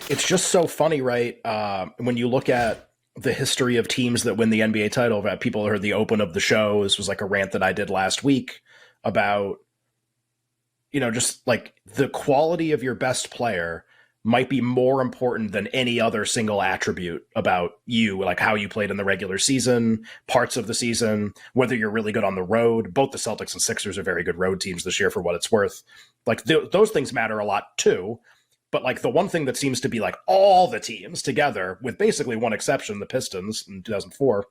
It's just so funny, right? When you look at the history of teams that win the NBA title, that people heard the open of the show. This was like a rant that I did last week about, just like the quality of your best player might be more important than any other single attribute about you, like how you played in the regular season, parts of the season, whether you're really good on the road. Both the Celtics and Sixers are very good road teams this year for what it's worth. Like those things matter a lot too. But like the one thing that seems to be like all the teams together, with basically one exception, the Pistons in 2004,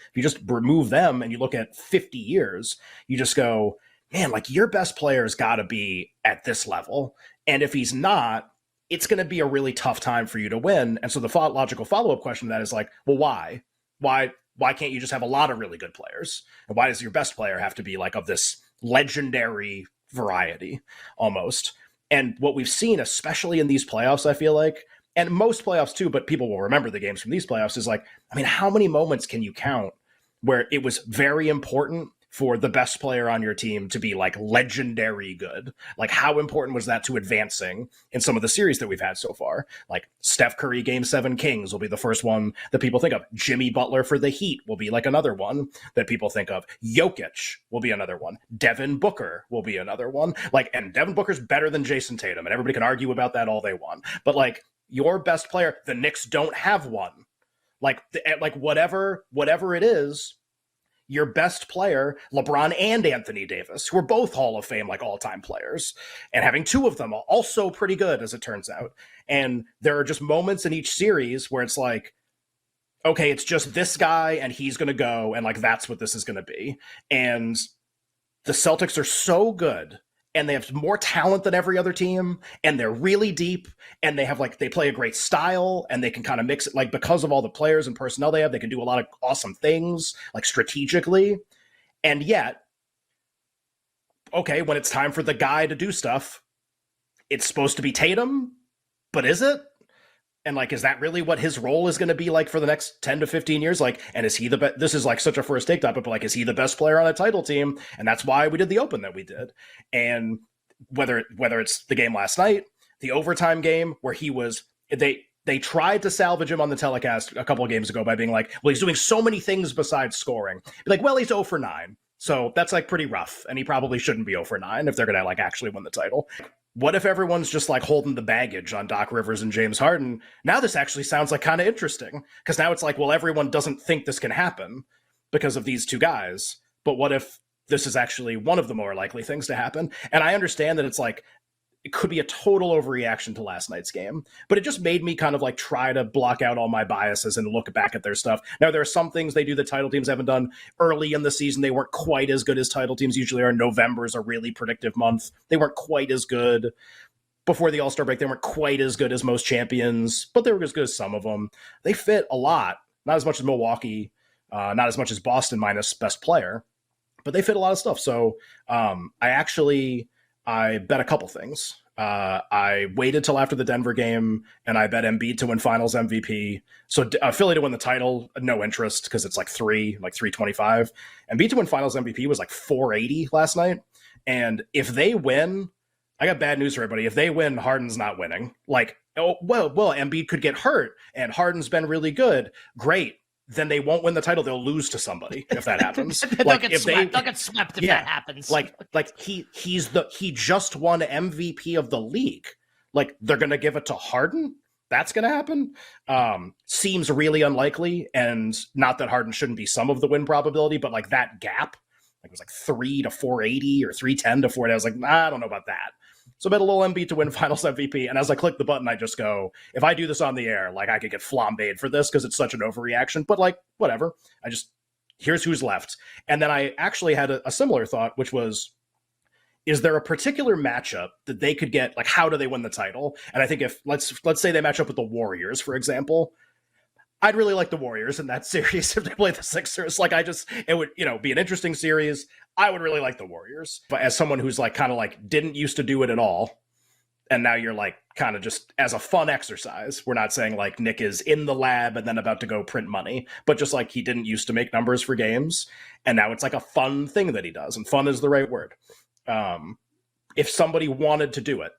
if you just remove them and you look at 50 years, you just go, man, like your best player's got to be at this level. And if he's not, it's going to be a really tough time for you to win. And so the logical follow-up question to that is like, well, why? Why can't you just have a lot of really good players? And why does your best player have to be like of this legendary variety almost? And what we've seen, especially in these playoffs, I feel like, and most playoffs too, but people will remember the games from these playoffs, is like, I mean, how many moments can you count where it was very important for the best player on your team to be like legendary good? Like, how important was that to advancing in some of the series that we've had so far? Like Steph Curry Game 7 Kings will be the first one that people think of. Jimmy Butler for the Heat will be like another one that people think of. Jokic will be another one. Devin Booker will be another one. Like, and Devin Booker's better than Jason Tatum, and everybody can argue about that all they want. But like your best player, the Knicks don't have one. Like whatever it is, your best player, LeBron and Anthony Davis, who are both Hall of Fame, like all-time players, and having two of them also pretty good, as it turns out. And there are just moments in each series where it's like, okay, it's just this guy and he's going to go, and like that's what this is going to be. And the Celtics are so good, and they have more talent than every other team, and they're really deep, and they have like, they play a great style, and they can kind of mix it, like because of all the players and personnel they have, they can do a lot of awesome things, like strategically. And yet, okay, when it's time for the guy to do stuff, it's supposed to be Tatum, but is it? And like, is that really what his role is going to be like for the next 10 to 15 years? Like, and is he the best? This is like such a first take topic, but like, is he the best player on a title team? And that's why we did the open that we did. And whether it's the game last night, the overtime game where they tried to salvage him on the telecast a couple of games ago by being like, well, he's doing so many things besides scoring. Be like, well, he's 0 for 9. So that's like pretty rough. And he probably shouldn't be 0 for 9 if they're going to like actually win the title. What if everyone's just like holding the baggage on Doc Rivers and James Harden? Now this actually sounds like kind of interesting, because now it's like, well, everyone doesn't think this can happen because of these two guys. But what if this is actually one of the more likely things to happen? And I understand that it's like, it could be a total overreaction to last night's game, but it just made me kind of like try to block out all my biases and look back at their stuff. Now, there are some things they do that title teams haven't done early in the season. They weren't quite as good as title teams usually are. November is a really predictive month. They weren't quite as good before the All-Star break. They weren't quite as good as most champions, but they were as good as some of them. They fit a lot, not as much as Milwaukee, not as much as Boston minus best player, but they fit a lot of stuff. So I bet a couple things. I waited till after the Denver game, and I bet Embiid to win Finals MVP. So Philly to win the title, no interest, because it's like 325. Embiid to win Finals MVP was like 480 last night. And if they win, I got bad news for everybody. If they win, Harden's not winning. Like, oh, well, Embiid could get hurt, and Harden's been really good. Great. Then they won't win the title. They'll lose to somebody if that happens. They'll get swept if that happens. Like he just won MVP of the league. Like, they're gonna give it to Harden? That's gonna happen? Seems really unlikely, and not that Harden shouldn't be some of the win probability, but like that gap, like it was like 3 to 480 or 310 to 480. I was like, I don't know about that. So I bet a little Embiid to win Finals MVP. And as I click the button, I just go, if I do this on the air, like I could get flambéed for this because it's such an overreaction. But like, whatever. Here's who's left. And then I actually had a similar thought, which was, is there a particular matchup that they could get? Like, how do they win the title? And I think if let's say they match up with the Warriors, for example, I'd really like the Warriors in that series if they play the Sixers. Like, it would, be an interesting series. I would really like the Warriors. But as someone who's like kind of like didn't used to do it at all, and now you're like kind of just as a fun exercise, we're not saying like Nick is in the lab and then about to go print money, but just like he didn't used to make numbers for games, and now it's like a fun thing that he does, and fun is the right word. If somebody wanted to do it,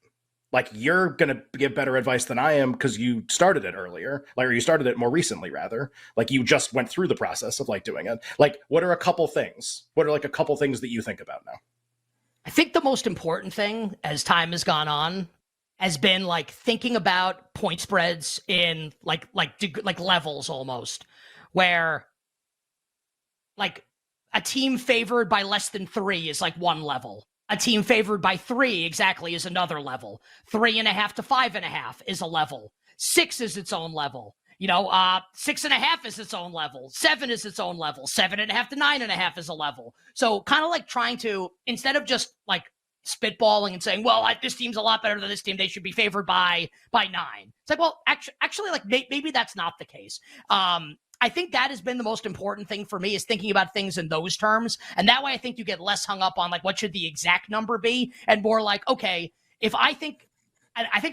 Like, you're going to give better advice than I am because you started it earlier, like, or you started it more recently, rather. Like, you just went through the process of like doing it. Like, what are a couple things? What are like a couple things that you think about now? I think the most important thing as time has gone on has been like thinking about point spreads in like levels almost, where like a team favored by less than 3 is like one level. A team favored by 3 exactly is another level. 3.5 to 5.5 is a level. 6 is its own level. 6.5 is its own level. 7 is its own level. 7.5 to 9.5 is a level. So kind of like trying to, instead of just like spitballing and saying, well, this team's a lot better than this team, they should be favored by 9. It's like, well, actually, like maybe that's not the case. I think that has been the most important thing for me, is thinking about things in those terms. And that way I think you get less hung up on like, what should the exact number be? And more like, okay, if I think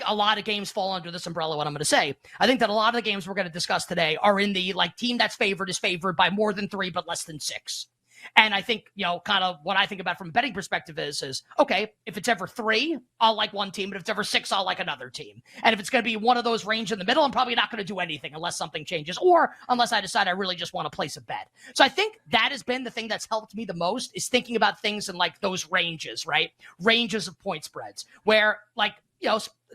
a lot of games fall under this umbrella, what I'm going to say. I think that a lot of the games we're going to discuss today are in the like team that's favored is favored by more than 3, but less than 6. And I think, kind of what I think about from a betting perspective is, okay, if it's ever 3, I'll like one team. But if it's ever 6, I'll like another team. And if it's going to be one of those range in the middle, I'm probably not going to do anything unless something changes, or unless I decide I really just want to place a bet. So I think that has been the thing that's helped me the most, is thinking about things in like those ranges, right? Ranges of point spreads where like,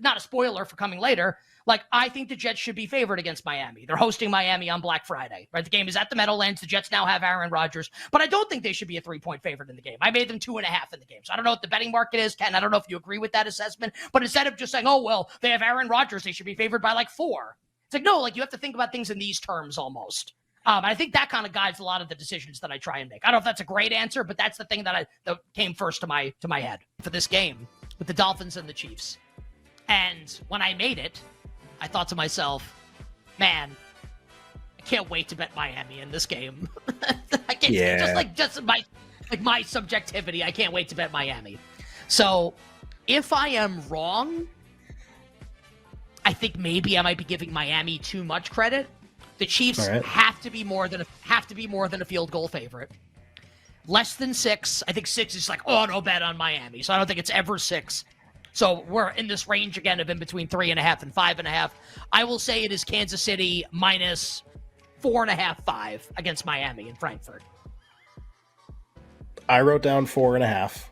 not a spoiler for coming later, like I think the Jets should be favored against Miami. They're hosting Miami on Black Friday, right? The game is at the Meadowlands. The Jets now have Aaron Rodgers, but I don't think they should be a 3-point favorite in the game. I made them 2.5 in the game. So I don't know what the betting market is, Ken. I don't know if you agree with that assessment, but instead of just saying, oh, well, they have Aaron Rodgers, they should be favored by like 4. It's like, no, like you have to think about things in these terms almost. And I think that kind of guides a lot of the decisions that I try and make. I don't know if that's a great answer, but that's the thing that came first to my head for this game with the Dolphins and the Chiefs. And when I made it, I thought to myself, man, I can't wait to bet Miami in this game. I can't, just my subjectivity, I can't wait to bet Miami. So if I am wrong, I think maybe I might be giving Miami too much credit. The Chiefs have to be more than a field goal favorite. Less than 6. I think 6 is like, oh, no bet on Miami. So I don't think it's ever 6. So we're in this range again of in between 3.5 and 5.5. I will say it is Kansas City minus 4.5, 5 against Miami in Frankfurt. I wrote down 4.5,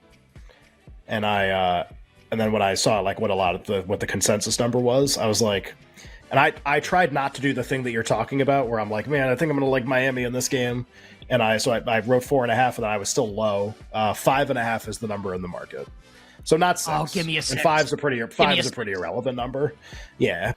and and then when I saw like what the consensus number was, I was like, and I tried not to do the thing that you're talking about, where I'm like, man, I think I'm gonna like Miami in this game, and I wrote 4.5, and then I was still low. 5.5 is the number in the market. So not 6. Oh, give me a 6. And 5's a pretty irrelevant number. Yeah.